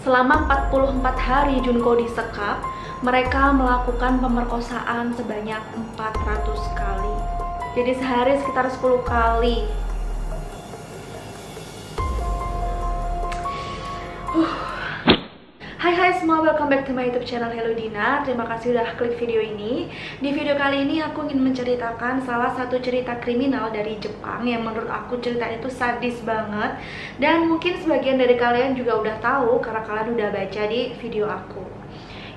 Selama 44 hari Junko disekap, mereka melakukan pemerkosaan sebanyak 400 kali. Jadi sehari sekitar 10 kali. Hai semua, welcome back to my YouTube channel Hello Dina. Terima kasih udah klik video ini. Di video kali ini aku ingin menceritakan salah satu cerita kriminal dari Jepang yang menurut aku cerita itu sadis banget. Dan mungkin sebagian dari kalian juga udah tahu karena kalian udah baca di video aku.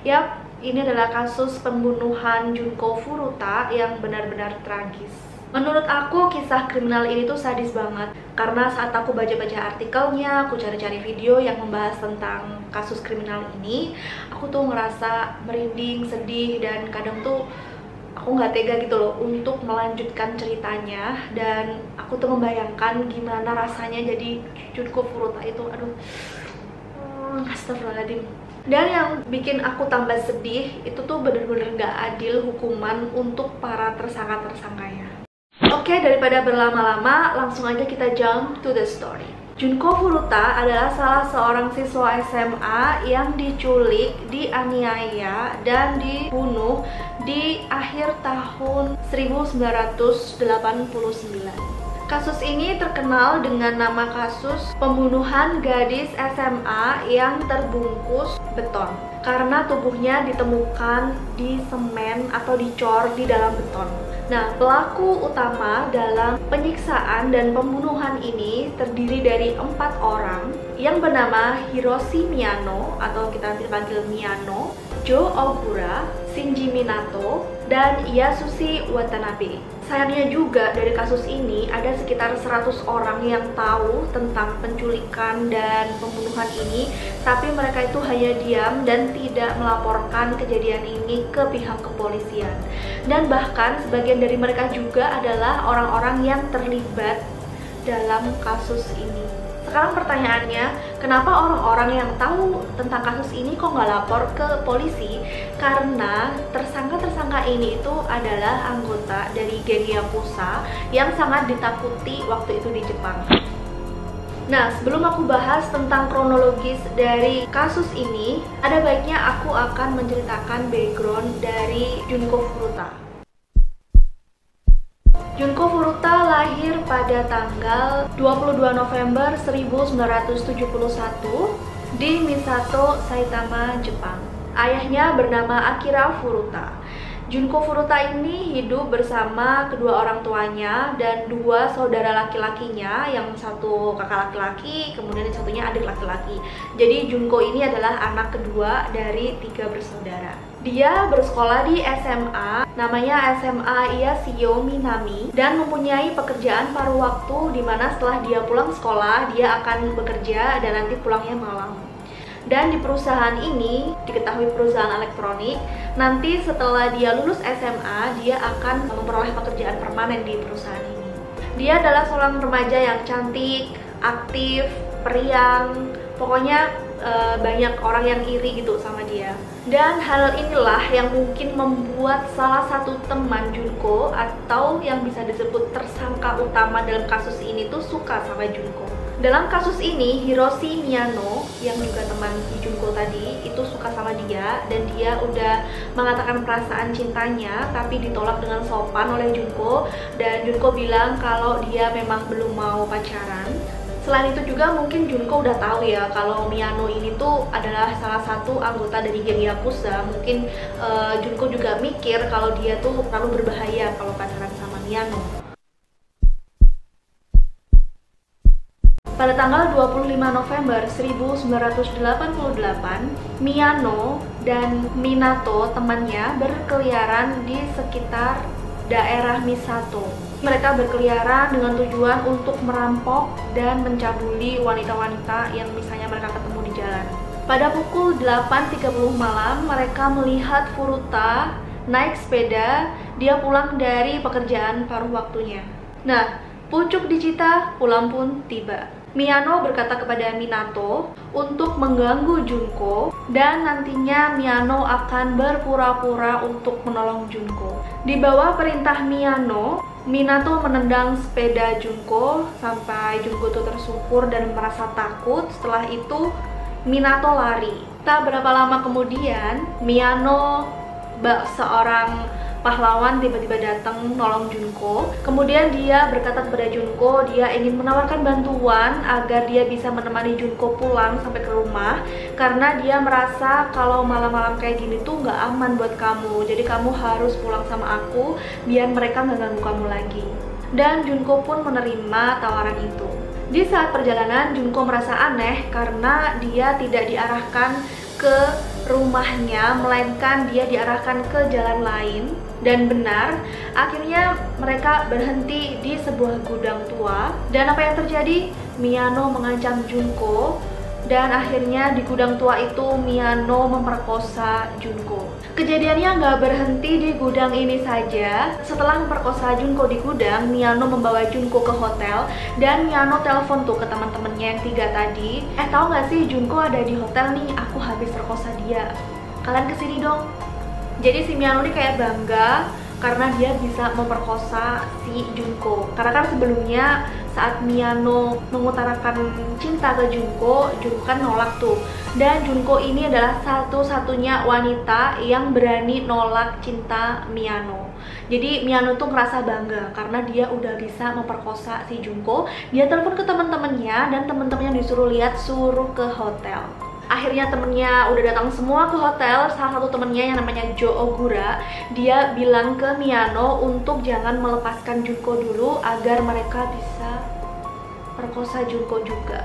Yap, ini adalah kasus pembunuhan Junko Furuta yang benar-benar tragis. Menurut aku kisah kriminal ini tuh sadis banget. Karena saat aku baca-baca artikelnya, aku cari-cari video yang membahas tentang kasus kriminal ini, aku tuh ngerasa merinding, sedih, dan kadang tuh aku nggak tega gitu loh untuk melanjutkan ceritanya. Dan aku tuh membayangkan gimana rasanya jadi Junko Furuta itu. Aduh, astagfirullahaladzim. Dan yang bikin aku tambah sedih itu tuh bener-bener nggak adil hukuman untuk para tersangka-tersangkanya. Oke, daripada berlama-lama, langsung aja kita jump to the story. Junko Furuta adalah salah seorang siswa SMA yang diculik, dianiaya, dan dibunuh di akhir tahun 1989. Kasus ini terkenal dengan nama kasus pembunuhan gadis SMA yang terbungkus beton karena tubuhnya ditemukan di semen atau dicor di dalam beton. Nah, pelaku utama dalam penyiksaan dan pembunuhan ini terdiri dari 4 orang yang bernama Hiroshi Miyano atau kita dipanggil Miyano, Jo Ogura, Shinji Minato, dan Yasushi Watanabe. Sayangnya juga dari kasus ini ada sekitar 100 orang yang tahu tentang penculikan dan pembunuhan ini, tapi mereka itu hanya diam dan tidak melaporkan kejadian ini ke pihak kepolisian. Dan bahkan sebagian dari mereka juga adalah orang-orang yang terlibat dalam kasus ini. Sekarang pertanyaannya, kenapa orang-orang yang tahu tentang kasus ini kok nggak lapor ke polisi? Karena tersangka-tersangka ini itu adalah anggota dari geng Yakuza yang sangat ditakuti waktu itu di Jepang. Nah, sebelum aku bahas tentang kronologis dari kasus ini, ada baiknya aku akan menceritakan background dari Junko Furuta. Junko Furuta lahir pada tanggal 22 November 1971 di Misato, Saitama, Jepang. Ayahnya bernama Akira Furuta. Junko Furuta ini hidup bersama kedua orang tuanya dan 2 saudara laki-lakinya, yang satu kakak laki-laki, kemudian yang satunya adik laki-laki. Jadi Junko ini adalah anak kedua dari 3 bersaudara. Dia bersekolah di SMA, namanya SMA Iyashio Minami, dan mempunyai pekerjaan paruh waktu di mana setelah dia pulang sekolah, dia akan bekerja dan nanti pulangnya malam. Dan di perusahaan ini, diketahui perusahaan elektronik, nanti setelah dia lulus SMA, dia akan memperoleh pekerjaan permanen di perusahaan ini. Dia adalah seorang remaja yang cantik, aktif, periang, pokoknya banyak orang yang iri gitu sama dia. Dan hal inilah yang mungkin membuat salah satu teman Junko atau yang bisa disebut tersangka utama dalam kasus ini tuh suka sama Junko. Dalam kasus ini, Hiroshi Miyano yang juga teman Junko tadi itu suka sama dia, dan dia udah mengatakan perasaan cintanya tapi ditolak dengan sopan oleh Junko, dan Junko bilang kalau dia memang belum mau pacaran. Selain itu juga mungkin Junko udah tahu ya kalau Miyano ini tuh adalah salah satu anggota dari geng Yakuza. Mungkin Junko juga mikir kalau dia tuh terlalu berbahaya kalau pacaran sama Miyano. Pada tanggal 25 November 1988, Miyano dan Minato temannya berkeliaran di sekitar daerah Misato. Mereka berkeliaran dengan tujuan untuk merampok dan mencabuli wanita-wanita yang misalnya mereka ketemu di jalan. Pada pukul 8.30 malam, mereka melihat Furuta naik sepeda, dia pulang dari pekerjaan paruh waktunya. Nah, pucuk dicita, pulang pun tiba. Miyano berkata kepada Minato untuk mengganggu Junko, dan nantinya Miyano akan berpura-pura untuk menolong Junko. Di bawah perintah Miyano, Minato menendang sepeda Junko sampai Junko itu tersungkur dan merasa takut. Setelah itu Minato lari. Tak berapa lama kemudian, Miyano, seorang pahlawan, tiba-tiba datang nolong Junko. Kemudian dia berkata kepada Junko, dia ingin menawarkan bantuan agar dia bisa menemani Junko pulang sampai ke rumah, karena dia merasa kalau malam-malam kayak gini tuh nggak aman buat kamu. Jadi kamu harus pulang sama aku biar mereka nggak ganggu kamu lagi. Dan Junko pun menerima tawaran itu. Di saat perjalanan, Junko merasa aneh karena dia tidak diarahkan ke rumahnya, melainkan dia diarahkan ke jalan lain. Dan benar, akhirnya mereka berhenti di sebuah gudang tua. Dan apa yang terjadi? Miyano mengancam Junko, dan akhirnya di gudang tua itu Miyano memperkosa Junko. Kejadiannya nggak berhenti di gudang ini saja. Setelah memperkosa Junko di gudang, Miyano membawa Junko ke hotel, dan Miyano telepon tuh ke teman-temannya yang 3 tadi. Tahu nggak sih, Junko ada di hotel nih, aku habis perkosa dia. Kalian kesini dong. Jadi si Miyano ini kayak bangga karena dia bisa memperkosa si Junko. Karena kan sebelumnya saat Miyano mengutarakan cinta ke Junko, Junko kan nolak tuh. Dan Junko ini adalah satu-satunya wanita yang berani nolak cinta Miyano. Jadi Miyano tuh ngerasa bangga karena dia udah bisa memperkosa si Junko. Dia telepon ke teman-temannya, dan teman-temannya disuruh lihat, suruh ke hotel. Akhirnya temennya udah datang semua ke hotel. Salah satu temennya yang namanya Jo Ogura, dia bilang ke Miyano untuk jangan melepaskan Junko dulu agar mereka bisa perkosa Junko juga.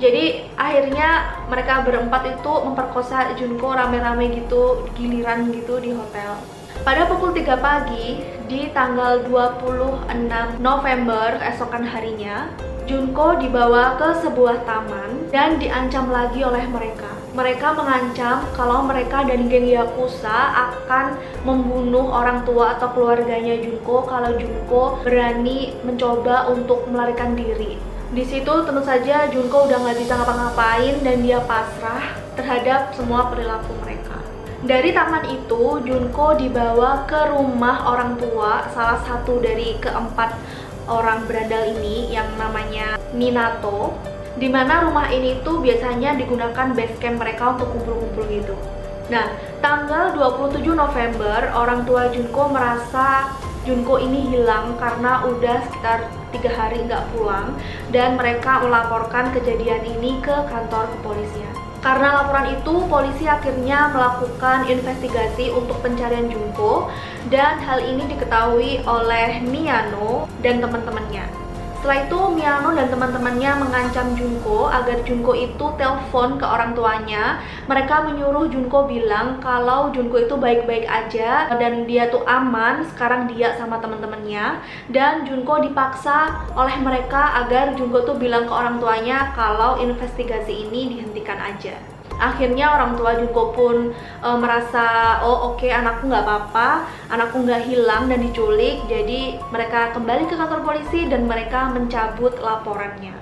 Jadi akhirnya mereka berempat itu memperkosa Junko rame-rame gitu, giliran gitu di hotel. Pada pukul 3 pagi di tanggal 26 November keesokan harinya, Junko dibawa ke sebuah taman dan diancam lagi oleh mereka. Mereka mengancam kalau mereka dan geng Yakuza akan membunuh orang tua atau keluarganya Junko kalau Junko berani mencoba untuk melarikan diri. Di situ tentu saja Junko udah nggak bisa ngapa-ngapain dan dia pasrah terhadap semua perilaku mereka. Dari taman itu, Junko dibawa ke rumah orang tua salah satu dari keempat orang berandal ini yang namanya Minato, dimana rumah ini tuh biasanya digunakan base camp mereka untuk kumpul-kumpul gitu. Nah, tanggal 27 November orang tua Junko merasa Junko ini hilang karena udah sekitar 3 hari nggak pulang, dan mereka melaporkan kejadian ini ke kantor kepolisian. Karena laporan itu, polisi akhirnya melakukan investigasi untuk pencarian Junko, dan hal ini diketahui oleh Miyano dan teman-temannya. Setelah itu, Miyano dan teman-temannya mengancam Junko agar Junko itu telepon ke orang tuanya. Mereka menyuruh Junko bilang kalau Junko itu baik-baik aja dan dia tuh aman, sekarang dia sama teman-temannya. Dan Junko dipaksa oleh mereka agar Junko tuh bilang ke orang tuanya kalau investigasi ini dihentikan aja. Akhirnya orang tua Junko pun merasa, oh oke, anakku nggak apa-apa, anakku nggak hilang dan diculik. Jadi mereka kembali ke kantor polisi dan mereka mencabut laporannya.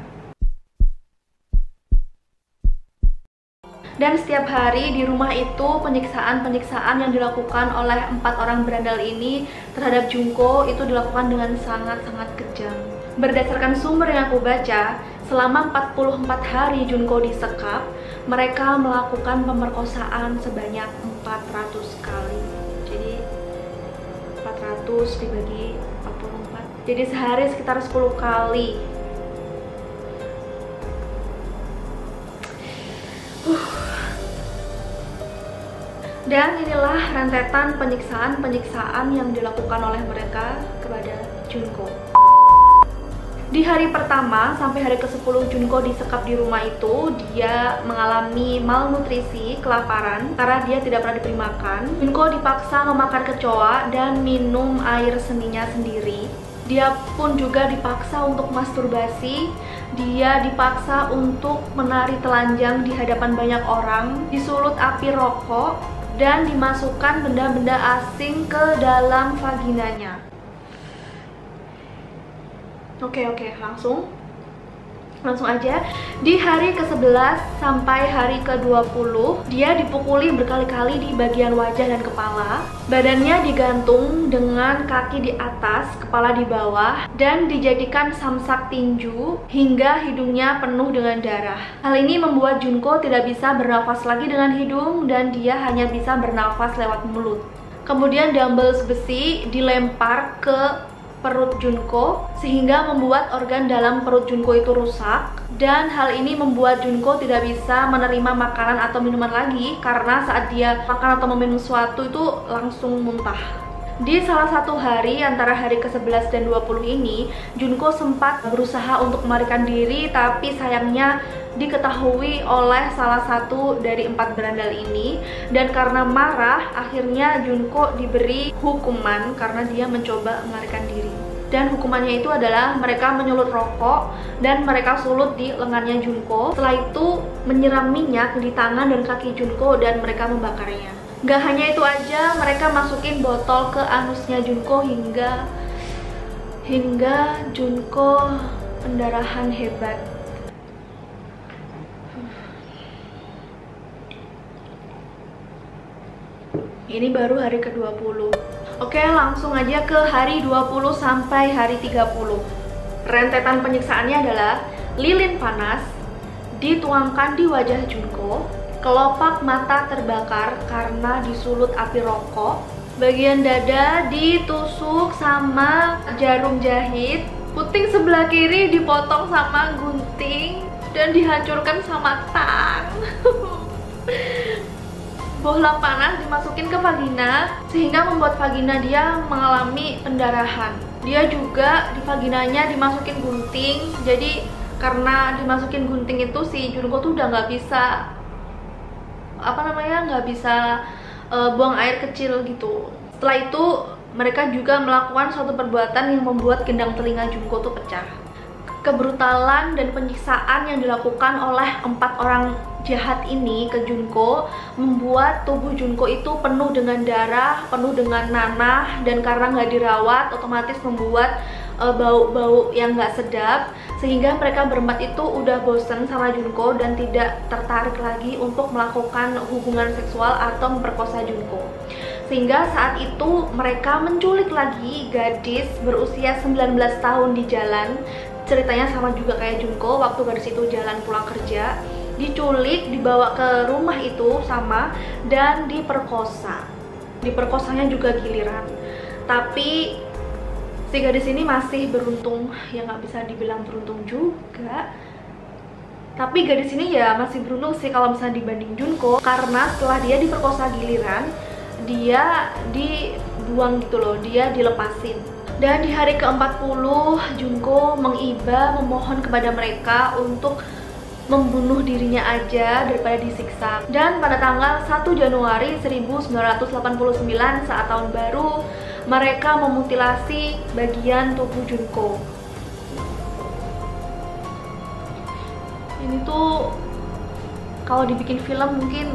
Dan setiap hari di rumah itu penyiksaan-penyiksaan yang dilakukan oleh 4 orang berandal ini terhadap Junko itu dilakukan dengan sangat-sangat kejam. Berdasarkan sumber yang aku baca, selama 44 hari Junko disekap, mereka melakukan pemerkosaan sebanyak 400 kali. Jadi 400 dibagi 44. Jadi sehari sekitar 10 kali. Dan inilah rentetan penyiksaan-penyiksaan yang dilakukan oleh mereka kepada Junko. Di hari pertama sampai hari ke-10 Junko disekap di rumah itu, dia mengalami malnutrisi, kelaparan karena dia tidak pernah diberi makan. Junko dipaksa memakan kecoa dan minum air seninya sendiri. Dia pun juga dipaksa untuk masturbasi. Dia dipaksa untuk menari telanjang di hadapan banyak orang, disulut api rokok, dan dimasukkan benda-benda asing ke dalam vaginanya. Oke, langsung. Langsung aja, di hari ke-11 sampai hari ke-20 dia dipukuli berkali-kali di bagian wajah dan kepala. Badannya digantung dengan kaki di atas, kepala di bawah, dan dijadikan samsak tinju hingga hidungnya penuh dengan darah. Hal ini membuat Junko tidak bisa bernafas lagi dengan hidung dan dia hanya bisa bernafas lewat mulut. Kemudian dumbbells besi dilempar ke perut Junko sehingga membuat organ dalam perut Junko itu rusak, dan hal ini membuat Junko tidak bisa menerima makanan atau minuman lagi karena saat dia makan atau meminum sesuatu itu langsung muntah. Di salah satu hari antara hari ke-11 dan 20 ini, Junko sempat berusaha untuk melarikan diri, tapi sayangnya diketahui oleh salah satu dari 4 berandal ini, dan karena marah akhirnya Junko diberi hukuman karena dia mencoba melarikan diri. Dan hukumannya itu adalah mereka menyulut rokok dan mereka sulut di lengannya Junko. Setelah itu menyiram minyak di tangan dan kaki Junko dan mereka membakarnya. Gak hanya itu aja, mereka masukin botol ke anusnya Junko hingga Junko pendarahan hebat. Ini baru hari ke-20. Oke, langsung aja ke hari 20 sampai hari 30. Rentetan penyiksaannya adalah lilin panas dituangkan di wajah Junko, kelopak mata terbakar karena disulut api rokok, bagian dada ditusuk sama jarum jahit, puting sebelah kiri dipotong sama gunting, dan dihancurkan sama tang. Bohlam panas dimasukin ke vagina sehingga membuat vagina dia mengalami pendarahan. Dia juga di vaginanya dimasukin gunting, jadi karena dimasukin gunting itu si Junko tuh udah nggak bisa buang air kecil gitu. Setelah itu mereka juga melakukan suatu perbuatan yang membuat gendang telinga Junko tuh pecah. Kebrutalan dan penyiksaan yang dilakukan oleh 4 orang jahat ini ke Junko membuat tubuh Junko itu penuh dengan darah, penuh dengan nanah, dan karena nggak dirawat otomatis membuat bau-bau yang nggak sedap, sehingga mereka berempat itu udah bosen sama Junko dan tidak tertarik lagi untuk melakukan hubungan seksual atau memperkosa Junko. Sehingga saat itu mereka menculik lagi gadis berusia 19 tahun di jalan. Ceritanya sama juga kayak Junko, waktu gadis itu jalan pulang kerja, diculik, dibawa ke rumah itu sama, dan diperkosa. Diperkosanya juga giliran. Tapi si gadis ini masih beruntung, ya nggak bisa dibilang beruntung juga. Tapi gadis ini ya masih beruntung sih kalau misalnya dibanding Junko, karena setelah dia diperkosa giliran, dia dibuang gitu loh, dia dilepasin. Dan di hari ke-40, Junko mengiba memohon kepada mereka untuk membunuh dirinya aja daripada disiksa. Dan pada tanggal 1 Januari 1989 saat tahun baru, mereka memutilasi bagian tubuh Junko. Ini tuh kalau dibikin film mungkin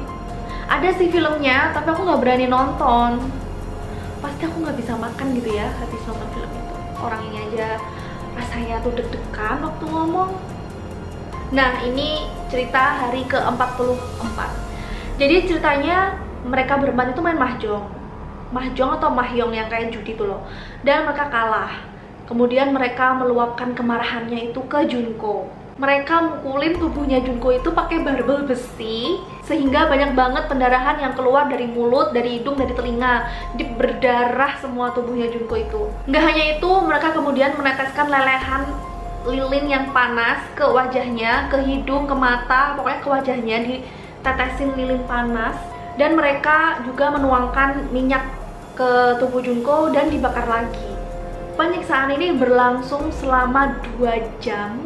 ada sih filmnya, tapi aku nggak berani nonton. Pasti aku nggak bisa makan gitu ya habis nonton film itu. Orang ini aja rasanya tuh deg-degan waktu ngomong. Nah, ini cerita hari ke-44. Jadi ceritanya mereka berempat itu main mahjong. Mahjong atau mahjong yang kayak judi tuh loh. Dan mereka kalah. Kemudian mereka meluapkan kemarahannya itu ke Junko. Mereka mukulin tubuhnya Junko itu pakai barbel besi, sehingga banyak banget pendarahan yang keluar dari mulut, dari hidung, dari telinga. Berdarah semua tubuhnya Junko itu. Nggak hanya itu, mereka kemudian meneteskan lelehan lilin yang panas ke wajahnya, ke hidung, ke mata, pokoknya ke wajahnya ditetesin lilin panas. Dan mereka juga menuangkan minyak ke tubuh Junko dan dibakar lagi. Penyiksaan ini berlangsung selama 2 jam.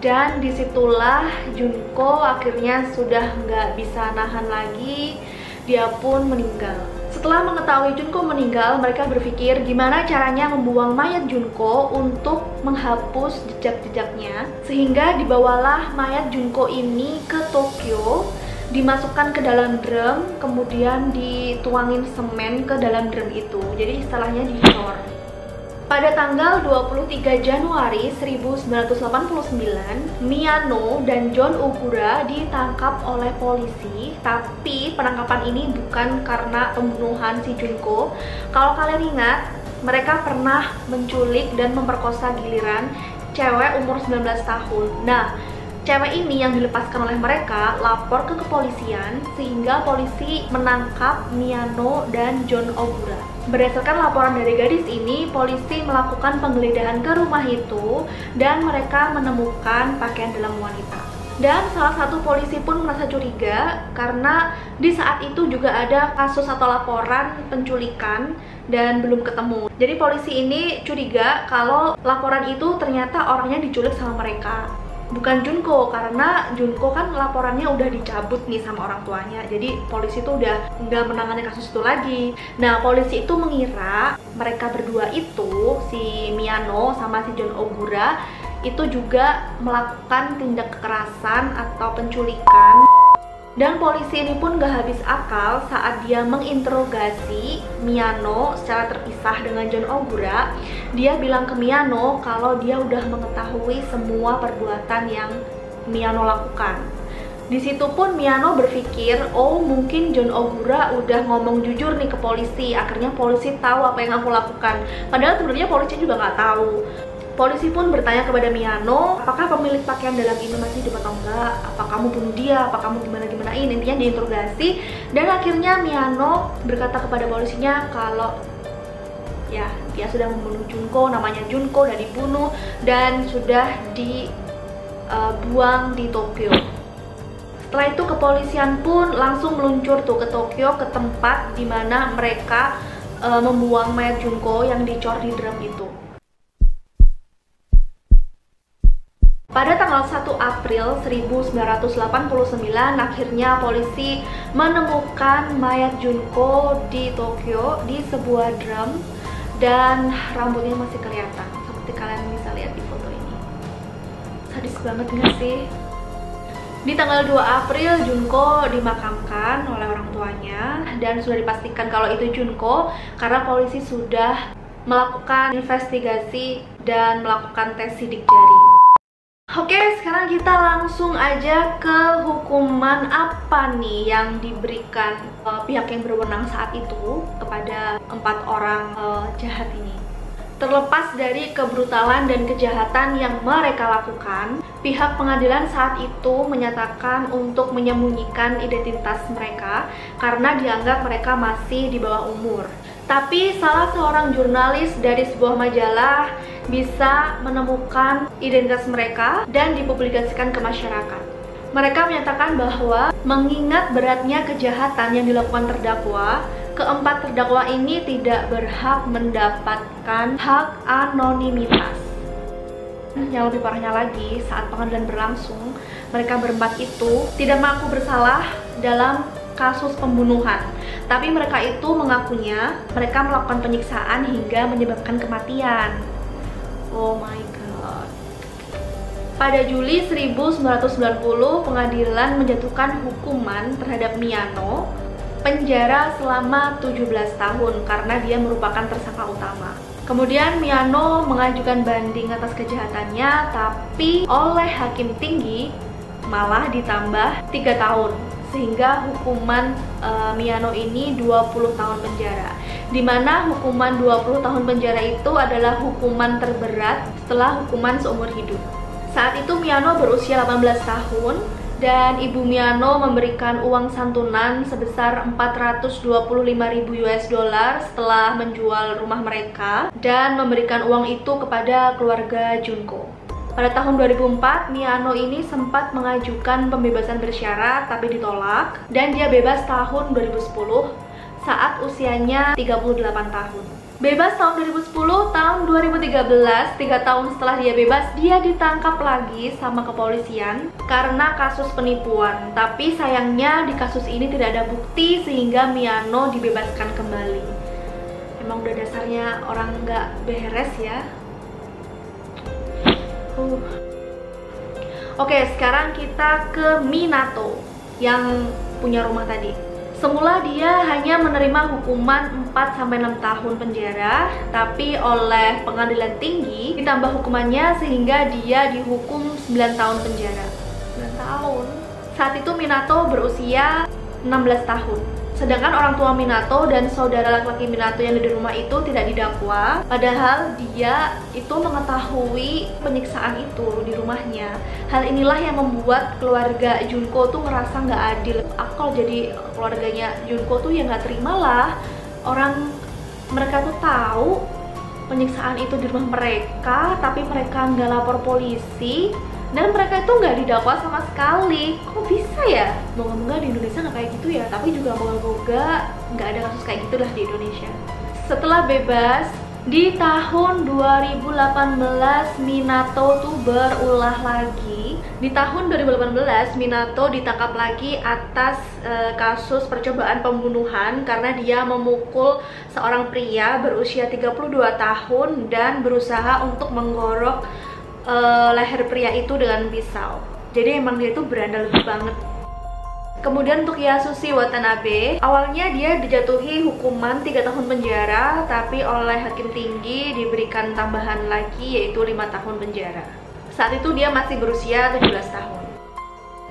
Dan disitulah Junko akhirnya sudah nggak bisa nahan lagi, dia pun meninggal. Setelah mengetahui Junko meninggal, mereka berpikir gimana caranya membuang mayat Junko untuk menghapus jejak-jejaknya. Sehingga dibawalah mayat Junko ini ke Tokyo, dimasukkan ke dalam drum, kemudian dituangin semen ke dalam drum itu. Jadi istilahnya dicor. Pada tanggal 23 Januari 1989, Miyano dan John Ogura ditangkap oleh polisi. Tapi penangkapan ini bukan karena pembunuhan si Junko. Kalau kalian ingat, mereka pernah menculik dan memperkosa giliran cewek umur 19 tahun. Nah, cewek ini yang dilepaskan oleh mereka lapor ke kepolisian sehingga polisi menangkap Miyano dan John Ogura. Berdasarkan laporan dari gadis ini, polisi melakukan penggeledahan ke rumah itu dan mereka menemukan pakaian dalam wanita. Dan salah satu polisi pun merasa curiga karena di saat itu juga ada kasus atau laporan penculikan dan belum ketemu. Jadi polisi ini curiga kalau laporan itu ternyata orangnya diculik sama mereka, bukan Junko, karena Junko kan laporannya udah dicabut nih sama orang tuanya. Jadi polisi itu udah nggak menangani kasus itu lagi. Nah, polisi itu mengira mereka berdua itu, si Miyano sama si John Ogura, itu juga melakukan tindak kekerasan atau penculikan. Dan polisi ini pun gak habis akal saat dia menginterogasi Miyano secara terpisah dengan John Ogura. Dia bilang ke Miyano kalau dia udah mengetahui semua perbuatan yang Miyano lakukan. Di situ pun Miyano berpikir, oh mungkin John Ogura udah ngomong jujur nih ke polisi. Akhirnya polisi tahu apa yang aku lakukan. Padahal sebenarnya polisi juga nggak tahu. Polisi pun bertanya kepada Miyano, apakah pemilik pakaian dalam ini masih hidup atau enggak? Apa kamu bunuh dia? Apa kamu gimana-gimanain? Intinya diinterogasi. Dan akhirnya Miyano berkata kepada polisinya kalau ya dia sudah membunuh Junko, namanya Junko, dan dibunuh dan sudah dibuang di Tokyo. Setelah itu kepolisian pun langsung meluncur tuh ke Tokyo, ke tempat dimana mereka membuang mayat Junko yang dicor di drum itu. Pada tanggal 1 April 1989, akhirnya polisi menemukan mayat Junko di Tokyo di sebuah drum dan rambutnya masih kelihatan seperti kalian bisa lihat di foto ini. Sadis banget gak sih? Di tanggal 2 April, Junko dimakamkan oleh orang tuanya dan sudah dipastikan kalau itu Junko karena polisi sudah melakukan investigasi dan melakukan tes sidik jari. Oke, sekarang kita langsung aja ke hukuman apa nih yang diberikan pihak yang berwenang saat itu kepada 4 orang jahat ini. Terlepas dari kebrutalan dan kejahatan yang mereka lakukan, pihak pengadilan saat itu menyatakan untuk menyembunyikan identitas mereka karena dianggap mereka masih di bawah umur. Tapi salah seorang jurnalis dari sebuah majalah bisa menemukan identitas mereka dan dipublikasikan ke masyarakat. Mereka menyatakan bahwa mengingat beratnya kejahatan yang dilakukan terdakwa, keempat terdakwa ini tidak berhak mendapatkan hak anonimitas. Yang lebih parahnya lagi, saat pengadilan berlangsung, mereka berempat itu tidak mengaku bersalah dalam kasus pembunuhan. Tapi mereka itu mengakunya mereka melakukan penyiksaan hingga menyebabkan kematian. Oh my god. Pada Juli 1990, pengadilan menjatuhkan hukuman terhadap Miyano penjara selama 17 tahun karena dia merupakan tersangka utama. Kemudian Miyano mengajukan banding atas kejahatannya, tapi oleh hakim tinggi malah ditambah 3 tahun. Sehingga hukuman Miyano ini 20 tahun penjara. Dimana hukuman 20 tahun penjara itu adalah hukuman terberat setelah hukuman seumur hidup. Saat itu Miyano berusia 18 tahun dan ibu Miyano memberikan uang santunan sebesar 425.000 US dollar setelah menjual rumah mereka dan memberikan uang itu kepada keluarga Junko. Pada tahun 2004, Miyano ini sempat mengajukan pembebasan bersyarat tapi ditolak dan dia bebas tahun 2010 saat usianya 38 tahun. Bebas tahun 2010, tahun 2013, 3 tahun setelah dia bebas, dia ditangkap lagi sama kepolisian karena kasus penipuan. Tapi sayangnya di kasus ini tidak ada bukti sehingga Miyano dibebaskan kembali. Emang udah dasarnya orang nggak beres ya. Oke, sekarang kita ke Minato yang punya rumah tadi. Semula dia hanya menerima hukuman 4-6 tahun penjara, tapi oleh pengadilan tinggi ditambah hukumannya sehingga dia dihukum 9 tahun penjara. 9 tahun. Saat itu Minato berusia 16 tahun. Sedangkan orang tua Minato dan saudara laki-laki Minato yang ada di rumah itu tidak didakwa, padahal dia itu mengetahui penyiksaan itu di rumahnya. Hal inilah yang membuat keluarga Junko tuh ngerasa nggak adil. Aku kalau jadi keluarganya Junko tuh ya nggak terima lah. Orang mereka tuh tahu penyiksaan itu di rumah mereka, tapi mereka nggak lapor polisi. Dan mereka itu nggak didakwa sama sekali. Kok bisa ya? Moga-moga di Indonesia nggak kayak gitu ya. Tapi juga moga-moga nggak ada kasus kayak gitulah di Indonesia. Setelah bebas, di tahun 2018 Minato tuh berulah lagi. Di tahun 2018 Minato ditangkap lagi atas kasus percobaan pembunuhan karena dia memukul seorang pria berusia 32 tahun dan berusaha untuk menggorok leher pria itu dengan pisau. Jadi emang dia tuh berandal banget. Kemudian untuk Yasushi Watanabe, awalnya dia dijatuhi hukuman 3 tahun penjara, tapi oleh hakim tinggi diberikan tambahan lagi yaitu 5 tahun penjara. Saat itu dia masih berusia 17 tahun.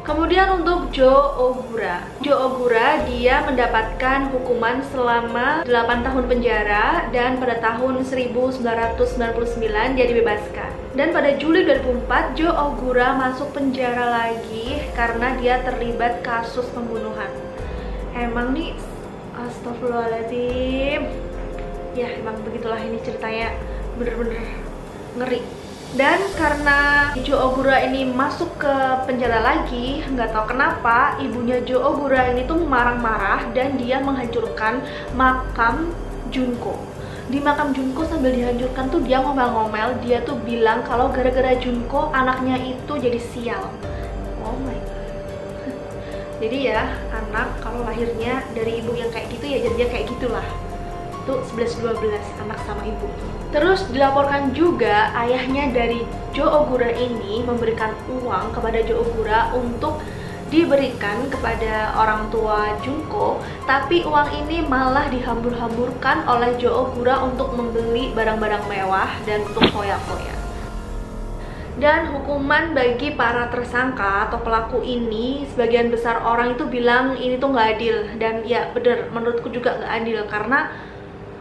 Kemudian untuk Jo Ogura, dia mendapatkan hukuman selama 8 tahun penjara dan pada tahun 1999 dia dibebaskan. Dan pada Juli 2004 Jo Ogura masuk penjara lagi karena dia terlibat kasus pembunuhan. Emang nih, astagfirullahaladzim. Ya emang begitulah ini ceritanya, bener-bener ngeri. Dan karena Jo Ogura ini masuk ke penjara lagi, nggak tahu kenapa ibunya Jo Ogura ini tuh marah-marah dan dia menghancurkan makam Junko. Di makam Junko sambil dihancurkan tuh dia ngomel-ngomel, dia tuh bilang kalau gara-gara Junko anaknya itu jadi sial. Oh my god. Jadi ya anak kalau lahirnya dari ibu yang kayak gitu ya jadinya kayak gitulah. Tuh 11-12 anak sama ibu. Terus dilaporkan juga ayahnya dari Jo Ogura ini memberikan uang kepada Jo Ogura untuk diberikan kepada orang tua Junko, tapi uang ini malah dihambur-hamburkan oleh Jo Ogura untuk membeli barang-barang mewah dan untuk foya-foya. Dan hukuman bagi para tersangka atau pelaku ini, sebagian besar orang itu bilang ini tuh nggak adil. Dan ya bener, menurutku juga nggak adil karena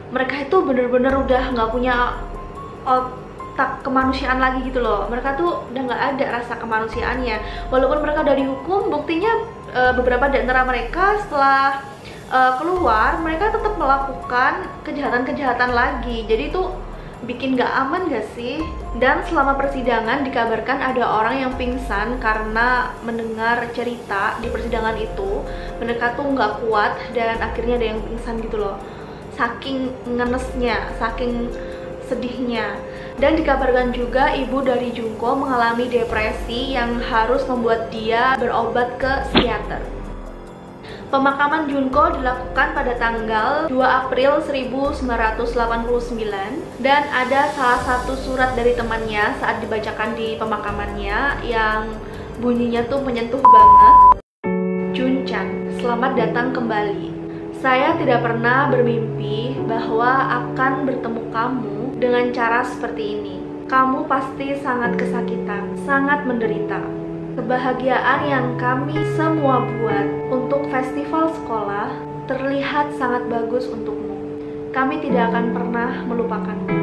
mereka itu bener-bener udah nggak punya otak kemanusiaan lagi gitu loh. Mereka tuh udah nggak ada rasa kemanusiaannya. Walaupun mereka udah dihukum, buktinya beberapa di antara mereka setelah keluar, mereka tetap melakukan kejahatan-kejahatan lagi. Jadi itu bikin nggak aman gak sih? Dan selama persidangan dikabarkan ada orang yang pingsan karena mendengar cerita di persidangan itu. Mereka tuh nggak kuat dan akhirnya ada yang pingsan gitu loh. Saking ngenesnya, saking sedihnya. Dan dikabarkan juga ibu dari Junko mengalami depresi yang harus membuat dia berobat ke psikiater. Pemakaman Junko dilakukan pada tanggal 2 April 1989 dan ada salah satu surat dari temannya saat dibacakan di pemakamannya yang bunyinya tuh menyentuh banget. Junchan, selamat datang kembali. Saya tidak pernah bermimpi bahwa akan bertemu kamu dengan cara seperti ini. Kamu pasti sangat kesakitan, sangat menderita. Kebahagiaan yang kami semua buat untuk festival sekolah terlihat sangat bagus untukmu. Kami tidak akan pernah melupakanmu.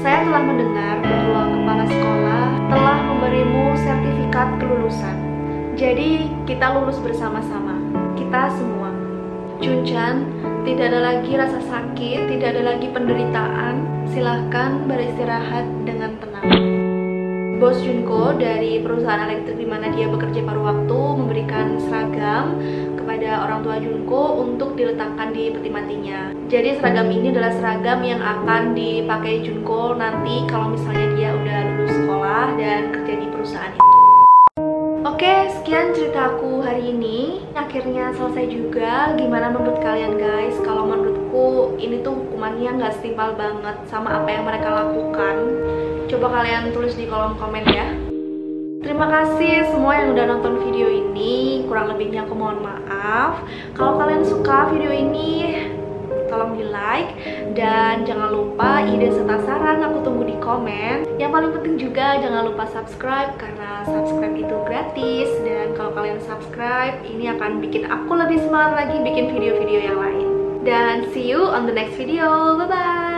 Saya telah mendengar bahwa kepala sekolah telah memberimu sertifikat kelulusan. Jadi kita lulus bersama-sama, kita semua. Junchan, tidak ada lagi rasa sakit, tidak ada lagi penderitaan. Silahkan beristirahat dengan tenang. Bos Junko dari perusahaan elektrik di mana dia bekerja paruh waktu memberikan seragam kepada orang tua Junko untuk diletakkan di peti matinya. Jadi seragam ini adalah seragam yang akan dipakai Junko nanti kalau misalnya dia udah lulus sekolah dan kerja di perusahaan itu. Oke, sekian ceritaku hari ini. Akhirnya selesai juga. Gimana menurut kalian guys? Kalau menurutku ini tuh hukumannya nggak setimpal banget sama apa yang mereka lakukan. Coba kalian tulis di kolom komen ya. Terima kasih semua yang udah nonton video ini. Kurang lebihnya aku mohon maaf. Kalau kalian suka video ini, tolong di like. Dan jangan lupa ide serta saran aku tunggu di komen. Yang paling penting juga jangan lupa subscribe, karena subscribe itu gratis. Dan kalau kalian subscribe, ini akan bikin aku lebih semangat lagi bikin video-video yang lain. Dan see you on the next video. Bye-bye.